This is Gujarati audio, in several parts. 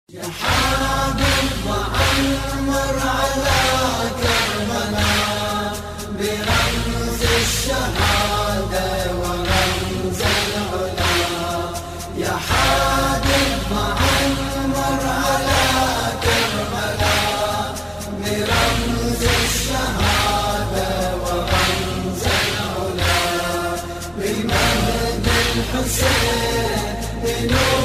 يا حامل وعمر على كربلاء برمز الشهادة ورمز العلا. يا حامل وعمر على كربلاء برمز الشهادة ورمز العلا. بمهد الحسين بنور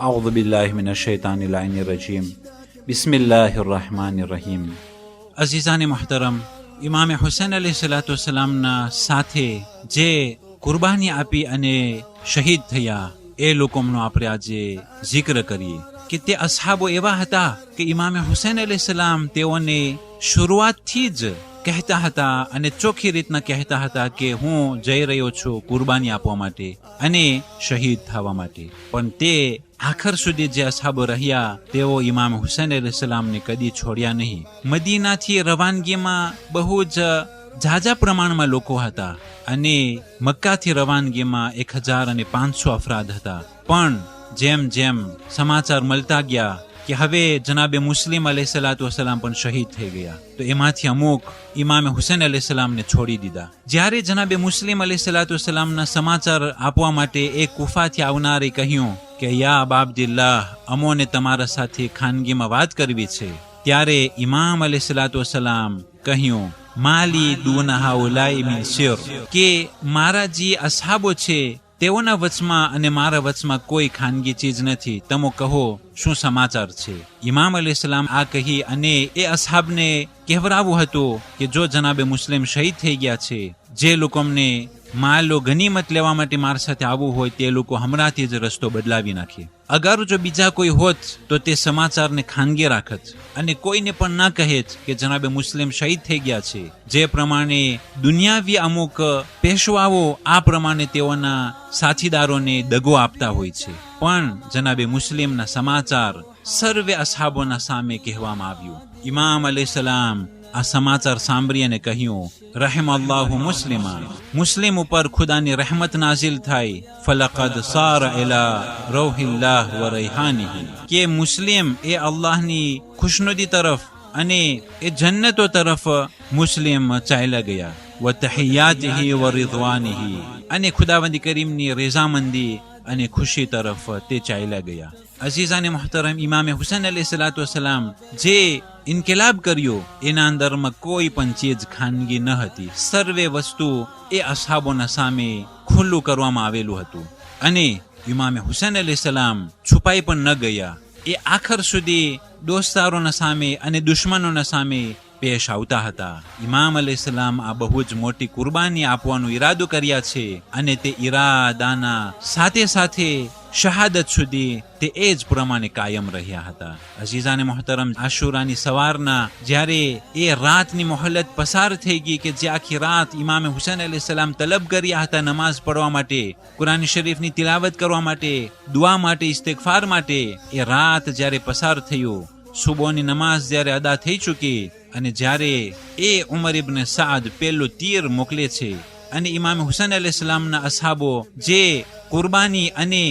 أعوذ بالله من الشيطان اللعين الرجيم بسم الله الرحمن الرحيم. અઝીઝાને મુહતરમ, ઇમામે હુસૈન અલૈહિસ્સલાતુવસ્સલામના સાથે જે કુરબાની આપી અને શહીદ થયા એ લોકોનો આપણે આજે જિક્ર કરીએ કે તે અસહાબો એવા હતા કે ઇમામે હુસૈન અલૈહિસ્સલામ તેઓને શરૂઆતથી જ કહેતા હતા અને ચોખ્ખી રીતના કહેતા હતા કે હું જઈ રહ્યો છું કુરબાની આપવા માટે અને શહીદ થવા માટે. પણ તે આખર સુધી જે અસહાબો રહ્યા તેઓ ઇમામ હુસૈન અલૈહિસ્સલામને કદી છોડ્યા નહીં. મદીનાથી રવાનગીમાં બહુ જ ઝાઝા પ્રમાણમાં લોકો હતા અને મક્કાથી રવાનગીમાં 1500 અફરાદ હતા. પણ જેમ જેમ સમાચાર મળતા ગયા કે હવે જનાબે મુસ્લિમ અલૈહિસ્સલામ પણ શહીદ થઈ ગયા, તો એમાંથી અમુક ઇમામે હુસૈન અલૈહિસ્સલામને છોડી દીધા. જ્યારે જનાબે મુસ્લિમ અલૈહિસ્સલામના સમાચાર આપવા માટે એક કુફાથી આવનારે કહ્યું કે યા અબા અબ્દિલ્લાહ, અમોને તમારા સાથે ખાનગીમાં વાત કરવી છે, ત્યારે ઇમામ અલૈહિસ્સલામ કહ્યું માલી દૂન હાઉલાઈ મિન સિર, કે મારા જે અસહાબો છે તેઓના વચમાં અને મારા વચમાં કોઈ ખાનગી ચીજ નથી, તમે કહો શું સમાચાર છે. ઇમામ અલૈહિસ્સલામ આ કહી અને એ અસહાબને કહેવરાવું હતું કે જો જનાબે મુસ્લિમ શહીદ થઈ ગયા છે, જે લોકોને માલો ગનીમત લેવા માટે મારા સાથે આવવું હોય તે લોકો હમણાંથી જ રસ્તો બદલાવી નાખે. અગર જો બીજા કોઈ હોત તો તે સમાચારને ખાનગી રાખત અને કોઈને પણ ના કહેત કે જનાબે મુસ્લિમ શહીદ થઈ ગયા છે. જે પ્રમાણે દુનિયાવી અમુક પેશવાઓ આ પ્રમાણે તેઓના સાથીદારોને દગો આપતા હોય છે, પણ જનાબે મુસ્લિમના સમાચાર સર્વે અસહાબોના સામે કહેવામાં આવ્યું. ઇમામ અલૈહિસ્સલામ આ સમાચાર સાંભળી અને કહ્યું રહેમલ્લાહુ મુસ્લિમા, મુસ્લિમ ઉપર ખુદાની રહેમત નાઝિલ થાય. ફલકદ સાર ઇલા રૌહિલ્લાહ વ રૈહાનિહી, કે મુસ્લિમ એ અલ્લાહની ખુશનુદી તરફ અને એ જન્નતો તરફ મુસ્લિમ ચાલ્યા ગયા. વ તહિયાતિહી વ રિضوانિહી, અને ખુદાવંદ કરીમની રઝામંદી અને ખુશી તરફ તે ચાલ્યા ગયા. અઝીઝાને મુહતરમ, ઇમામે હુસૈન અલૈહિસ્સલામ જે ઇન્કિલાબ કર્યો એના અંદરમાં કોઈ પણ ચીજ ખાનગી ન હતી. સર્વે વસ્તુ એ અસહાબોના સામે ખુલ્લું કરવામાં આવેલું હતું અને ઇમામે હુસૈન અલૈહિસ્સલામ છુપાઈ પણ ન ગયા. એ આખર સુધી દોસ્તારોના સામે અને દુશ્મનોના સામે પેશ આવતા હતા. ઇમામ અલૈહિસ્સલામ આ બહુ જ મોટી કુરબાની આપવાનો ઈરાદો કર્યા છે અને તે ઈરાદાના સાથે સાથે શહાદત સુધી તે એ જ પ્રમાણે કાયમ રહ્યા હતા. અઝીઝાને મુહતરમ, આશુરાની સવારના જ્યારે એ રાતની મોહલત પસાર થઈ ગઈ કે જે આખી રાત ઇમામે હુસૈન અલૈહિસ્સલામ તલબ કર્યા હતા નમાઝ પઢવા માટે, કુરાન શરીફની તિલાવત કરવા માટે, દુઆ માટે, ઇસ્તિગફાર માટે, એ રાત જ્યારે પસાર થયું, સુબહની નમાઝ જ્યારે અદા થઈ ચૂકી અને જ્યારે એ ઉમર ઇબ્ન સાદ પેલું તીર મોકલે છે અને ઇમામ હુસૈન અલૈહિસ્સલામના અસહાબો જે કુરબાની અને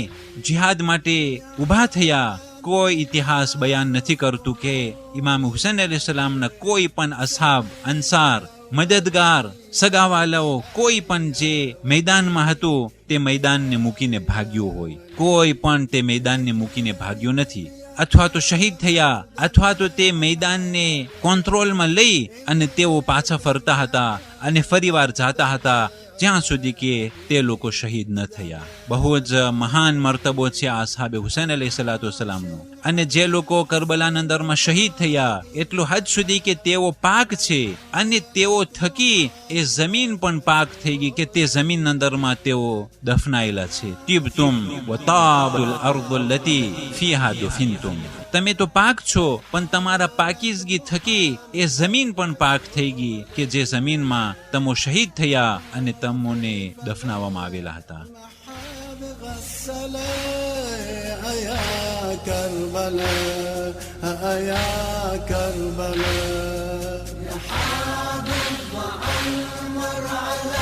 જિહાદ માટે ઊભા થયા, કોઈ ઇતિહાસ બયાન નથી કરતું કે ઇમામ હુસૈન અલૈહિસ્સલામના કોઈ પણ અસહાબ, અંસાર, મદદગાર, સગાવાલાઓ કોઈ પણ જે મેદાનમાં હતું તે મેદાનને મૂકીને ભાગ્યું હોય. કોઈ પણ તે મેદાનને મૂકીને ભાગ્યું નથી, અથવા તો શહીદ થયા અથવા તો તે મેદાનને કંટ્રોલમાં લઈ અને તેઓ પાછા ફરતા હતા અને ફરીવાર જાતા હતા જ્યાં સુધી કે તે લોકો શહીદ ન થયા. બહુ જ મહાન મર્તબો છે આ અસહાબે હુસૈન અલૈહિસ્સલામનો. અને જે લોકો કરબલાના અંદરમાં શહીદ થયા એટલું હદ સુધી કે તેઓ પાક છે અને તેઓ થકી એ જમીન પણ પાક થઈ ગઈ કે તે જમીન અંદરમાં તેઓ દફનાયેલા છે. તિબતુમ વ તાબુલ અર્દુલ લતી ફીહા દુફિનતુમ, તમે તો પાક છો પણ તમારા પાકીઝગી થકી એ જમીન પણ પાક થઈ ગઈ કે જે જમીનમાં તમો શહીદ થયા અને તમોને દફનાવવામાં આવેલા હતા. كربلاء يا حامل وعمر على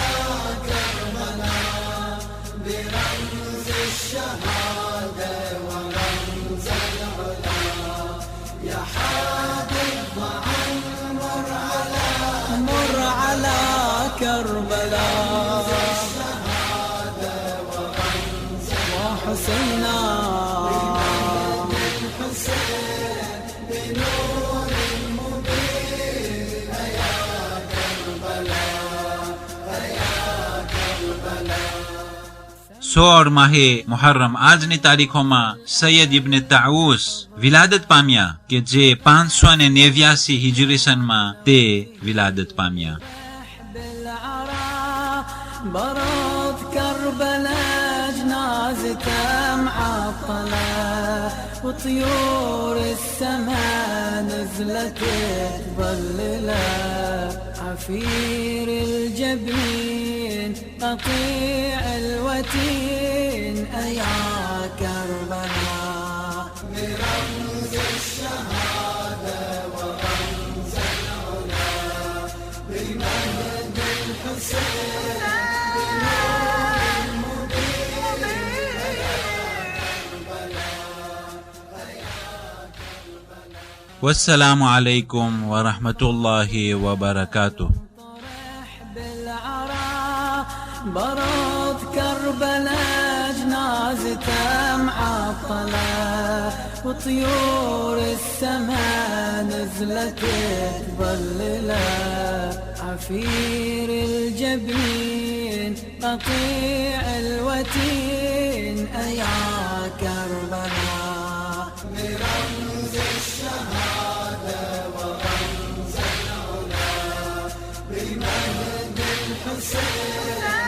16 માહે મુહર્રમ આજની તારીખોમાં સૈયદ ઇબ્ન તાઉસ વિલાદત પામ્યા કે જે 589 હિજરી સનમાં તે વિલાદત પામ્યા. برد كربلاء جنازته معطلة وطيور السماء نزلت تظلله عفير الجبين قطيع الوتين أيا كربلاء برمز الشهادة ورمز العلا بالمهد الحسين والسلام عليكم ورحمة الله وبركاته. برد كربلاء جنازته معطلة وطيور السماء نزلت تظلله عفير الجبين قطيع الوتين أيا كربلاء برمز الشهادة ورمز العلا بالمهد الحسين